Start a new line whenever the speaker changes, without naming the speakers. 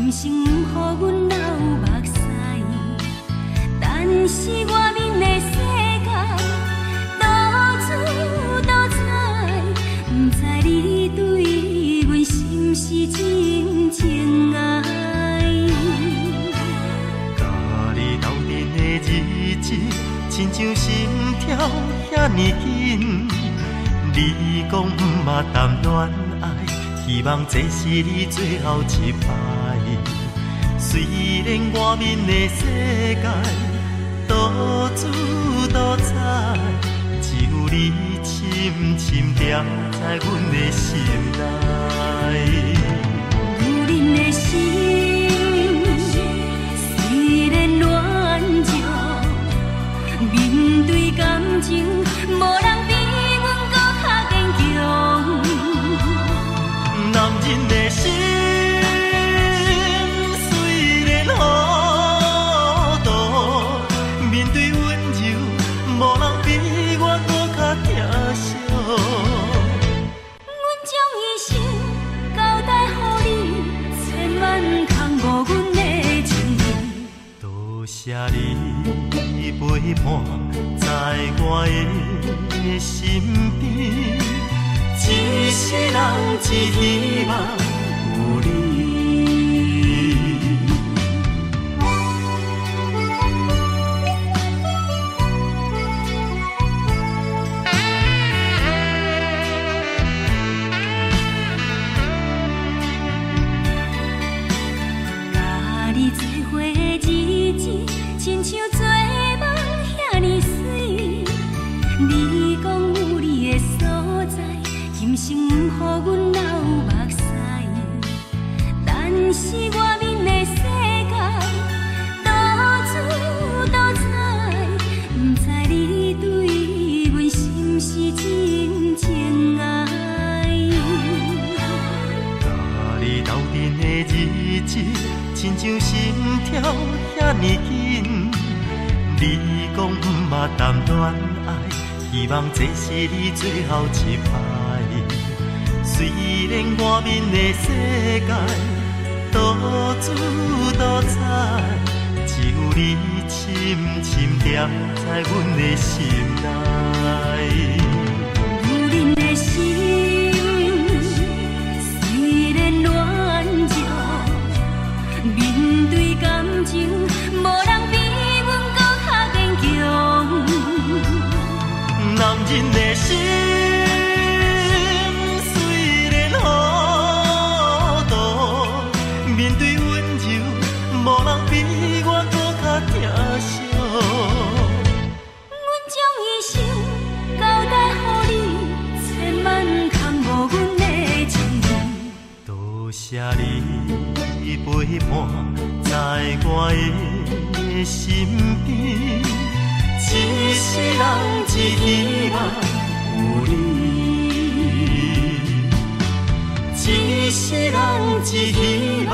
今生不予阮流目屎，但是外面的世界多姿多彩，不知你对阮是不是真情爱？
甲你斗阵的日子，亲像心跳遐尼紧。你讲毋捌谈恋爱，希望这是你最后一摆。虽然外面的世界多姿多彩，只有你深深踮在阮的心内。
有恁的心，虽然软弱，面对感情，无人比阮搁较坚强。
男人的心虽然糊涂，面对温柔，无人比我搁较疼惜。
阮将一生交代予你，千万空无阮的情意。
多谢你陪伴在我的身边，一世人只希望有你。
甲你做伙的日子，亲像做梦遐尼水。你讲有你的所在，今生不予阮流目屎。但是外面的世界多姿多彩，不知你对阮是不是真情爱？
甲你斗阵的日子，亲像心跳遐尼紧。你讲毋捌谈恋爱，希望这是你最后一摆。虽然外面的世界多姿多彩，只有你深深踮在阮的心内。
有恁的心，虽然软弱，面对感情，无人比阮搁较坚强。
男人的心虽然糊涂，面对温柔，无人比我搁较疼惜。
阮将一生交代予你，千万空无阮的情意。
多谢你陪伴在我的身边，一世人只希望有你，一世人只希望。